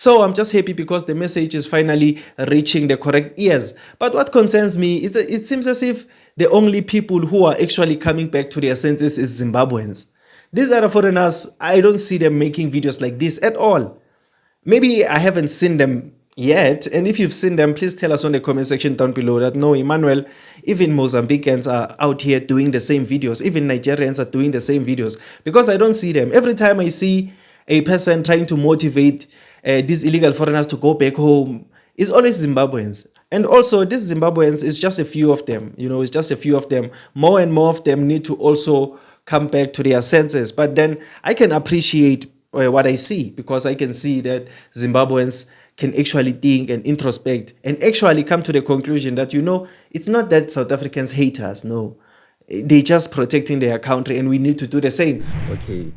So I'm just happy because the message is finally reaching the correct ears. But what concerns me is it seems as if the only people who are actually coming back to their senses is Zimbabweans. These other foreigners, I don't see them making videos like this at all. Maybe I haven't seen them yet, and if you've seen them, please tell us on the comment section down below that no, Emmanuel, even Mozambicans are out here doing the same videos, even Nigerians are doing the same videos, because I don't see them. Every time I see a person trying to motivate these illegal foreigners to go back home, it's always Zimbabweans. And also, these Zimbabweans is just a few of them, it's just a few of them. More and more of them need to also come back to their senses. But then I can appreciate what I see, because I can see that Zimbabweans can actually think and introspect and actually come to the conclusion that, it's not that South Africans hate us. No, they're just protecting their country and we need to do the same. Okay,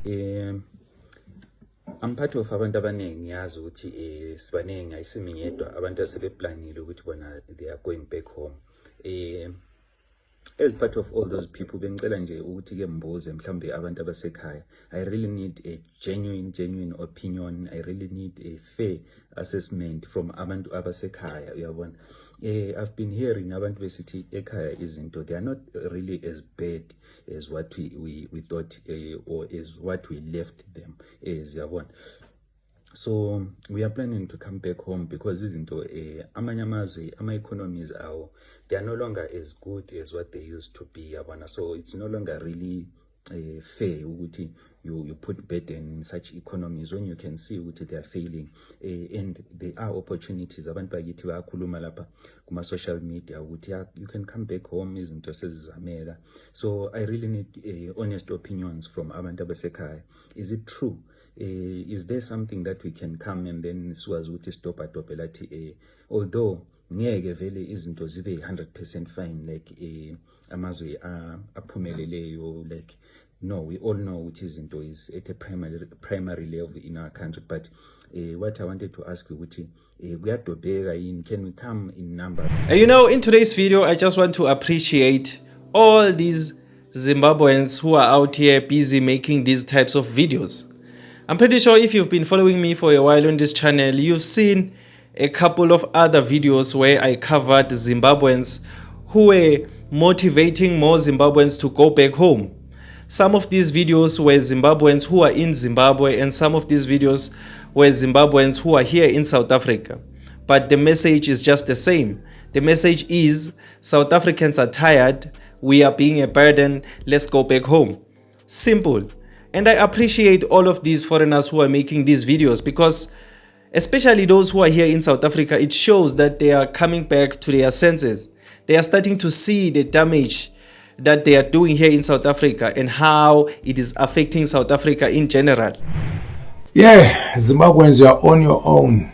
I'm part of abantu abaningi ngiyazi ukuthi sibaningi ayisimi ngedwa abantu asebeplanile ukuthi bona they are going back home. As part of all those people bengicela nje ukuthi ke mbuze mhlambe abantu abasekhaya, I really need a genuine opinion. I really need a fair assessment from abantu abasekhaya, uyabona. I've been hearing abantu besithi ekhaya izinto, they are not really as bad as what we thought or as what we left them as, uyabona. So we are planning to come back home because izinto amanye amazwe ama-economies awo, they are no longer as good as what they used to be, yabona. So it's no longer really fair ukuthi you put burden in such economies when you can see ukuthi they are failing, and there are opportunities. Abantu bakithi bayakhuluma lapha kuma social media ukuthi you can come back home, izinto sezizameka. So I really need honest opinions from abantu abasekhaya. Is it true? Is there something that we can come and then siwazi ukuthi stop lathi, although ngeke vele izinto zibe 100% fine like amazwe aphumeleleyo, like no, we all know which izinto is at a primary level in our country. But what I wanted to ask you, can we come in numbers? In today's video, I just want to appreciate all these Zimbabweans who are out here busy making these types of videos. I'm pretty sure if you've been following me for a while on this channel, you've seen a couple of other videos where I covered Zimbabweans who were motivating more Zimbabweans to go back home. Some of these videos were Zimbabweans who are in Zimbabwe, and some of these videos were Zimbabweans who are here in South Africa. But the message is just the same. The message is South Africans are tired, we are being a burden, let's go back home. Simple. And I appreciate all of these foreigners who are making these videos, because especially those who are here in South Africa, it shows that they are coming back to their senses. They are starting to see the damage that they are doing here in South Africa and how it is affecting South Africa in general. Yeah, Zimbabweans, you are on your own.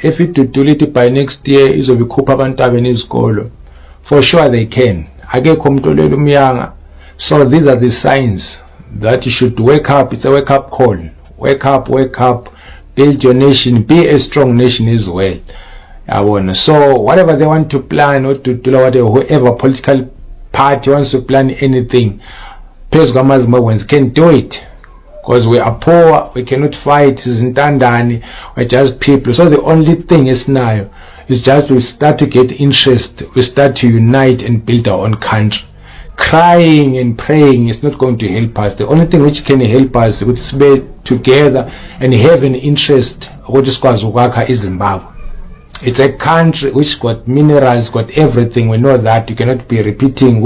If it do it by next year, it will be Kupabantaveni's for sure they can. So these are the signs that you should wake up. It's a wake up call. Wake up, build your nation, be a strong nation as well. So whatever they want to plan or to do, whoever political party wants to plan anything, Zimbabweans can do it, because we are poor, we cannot fight, we're just people. So the only thing is now is just we start to get interest, we start to unite and build our own country. Crying and praying is not going to help us. The only thing which can help us is to be together and have an interest is Zimbabwe. It's a country which got minerals, got everything. We know that. You cannot be repeating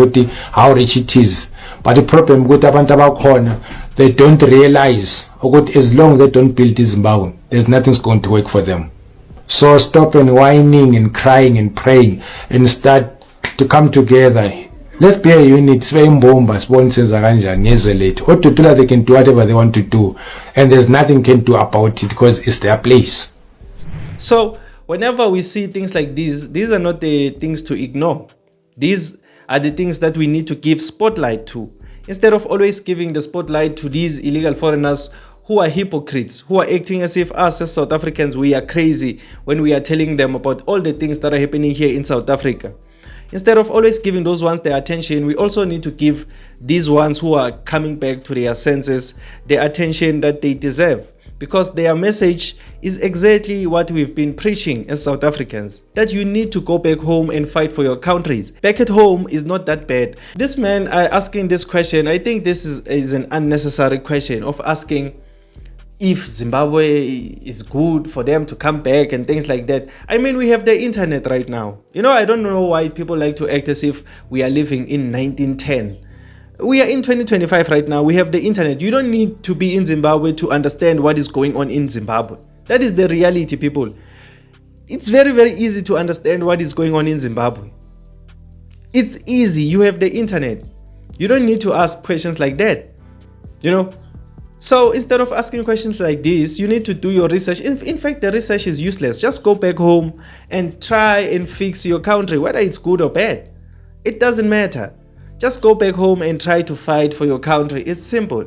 how rich it is. But the problem with abantu they don't realize as long as they don't build Zimbabwe, there's nothing's going to work for them. So stop and whining and crying and praying and start to come together. Let's be a unit. They can do whatever they want to do, and there's nothing can do about it because it's their place. So whenever we see things like these are not the things to ignore. These are the things that we need to give spotlight to, instead of always giving the spotlight to these illegal foreigners who are hypocrites, who are acting as if us as South Africans, we are crazy when we are telling them about all the things that are happening here in South Africa. Instead of always giving those ones their attention, we also need to give these ones who are coming back to their senses the attention that they deserve. because their message is exactly what we've been preaching as South Africans, that you need to go back home and fight for your countries. Back at home is not that bad. This man asking this question, I think this is an unnecessary question of asking if Zimbabwe is good for them to come back and things like that. I mean, we have the internet right now. I don't know why people like to act as if we are living in 1910. We are in 2025 right now. We have the internet. You don't need to be in Zimbabwe to understand what is going on in Zimbabwe. That is the reality, people. It's very, very easy to understand what is going on in Zimbabwe. It's easy. You have the internet. You don't need to ask questions like that. So instead of asking questions like this, you need to do your research. In fact, the research is useless. Just go back home and try and fix your country, whether it's good or bad. It doesn't matter. Just go back home and try to fight for your country. It's simple.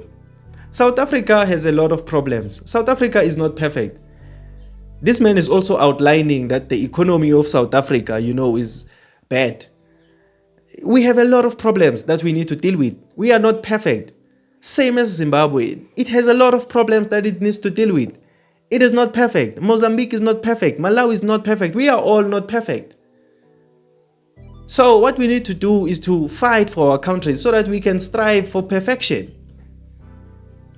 South Africa has a lot of problems. South Africa is not perfect. This man is also outlining that the economy of South Africa, is bad. We have a lot of problems that we need to deal with. We are not perfect. Same as Zimbabwe. It has a lot of problems that it needs to deal with. It is not perfect. Mozambique is not perfect. Malawi is not perfect. We are all not perfect. So what we need to do is to fight for our country so that we can strive for perfection.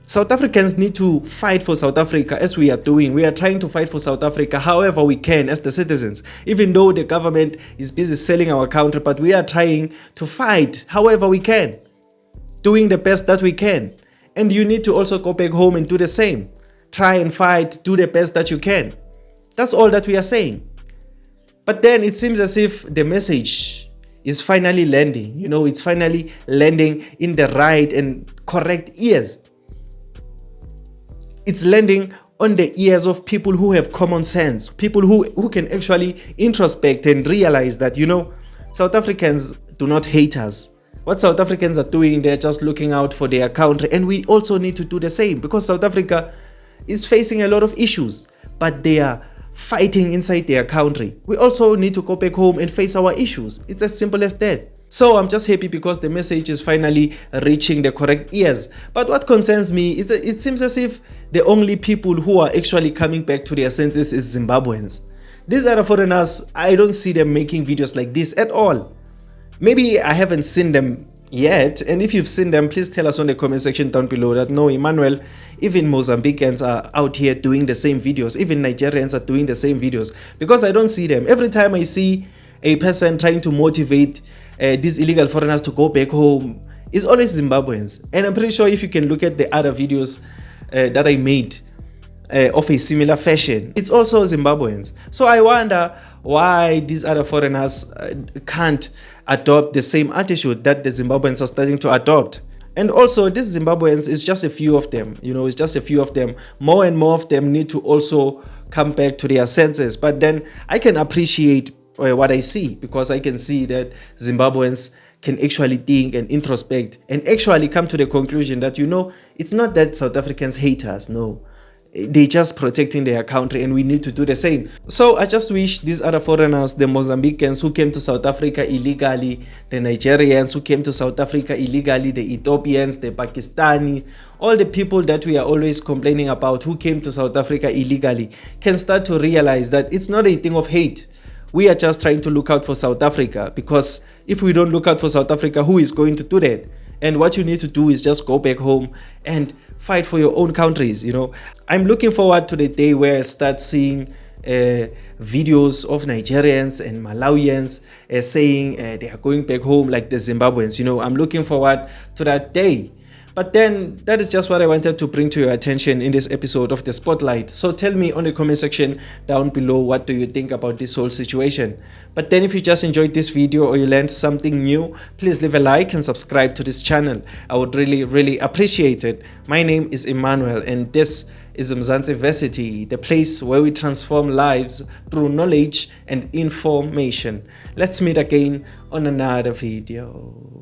South Africans need to fight for South Africa as we are doing. We are trying to fight for South Africa however we can as the citizens. Even though the government is busy selling our country, but we are trying to fight however we can, doing the best that we can. And you need to also go back home and do the same. Try and fight, do the best that you can. That's all that we are saying. But then it seems as if the message is finally landing. It's finally landing in the right and correct ears. It's landing on the ears of people who have common sense, people who can actually introspect and realize that, South Africans do not hate us. What South Africans are doing, they're just looking out for their country. And we also need to do the same, because South Africa is facing a lot of issues, but they are fighting inside their country. We also need to go back home and face our issues. It's as simple as that. So I'm just happy because the message is finally reaching the correct ears. But what concerns me is it seems as if the only people who are actually coming back to their senses is Zimbabweans. These other foreigners, I don't see them making videos like this at all. Maybe I haven't seen them yet, and if you've seen them, please tell us on the comment section down below that no, Emmanuel, even Mozambicans are out here doing the same videos, even Nigerians are doing the same videos, because I don't see them. Every time I see a person trying to motivate these illegal foreigners to go back home, it's always Zimbabweans. And I'm pretty sure if you can look at the other videos that I made of a similar fashion, it's also Zimbabweans. So I wonder why these other foreigners can't adopt the same attitude that the Zimbabweans are starting to adopt. And also, these Zimbabweans is just a few of them, it's just a few of them. More and more of them need to also come back to their senses. But then I can appreciate what I see, because I can see that Zimbabweans can actually think and introspect and actually come to the conclusion that, it's not that South Africans hate us, no. They're just protecting their country, and we need to do the same. So I just wish these other foreigners, the Mozambicans who came to South Africa illegally, the Nigerians who came to South Africa illegally, the Ethiopians, the Pakistani, all the people that we are always complaining about who came to South Africa illegally, can start to realize that it's not a thing of hate. We are just trying to look out for South Africa, because if we don't look out for South Africa, who is going to do that? And what you need to do is just go back home and fight for your own countries. I'm looking forward to the day where I start seeing videos of Nigerians and Malawians saying they are going back home like the Zimbabweans. I'm looking forward to that day. But then that is just what I wanted to bring to your attention in this episode of The Spotlight. So tell me on the comment section down below, what do you think about this whole situation? But then if you just enjoyed this video or you learned something new, please leave a like and subscribe to this channel. I would really, really appreciate it. My name is Emmanuel, and this is Mzansiversity, the place where we transform lives through knowledge and information. Let's meet again on another video.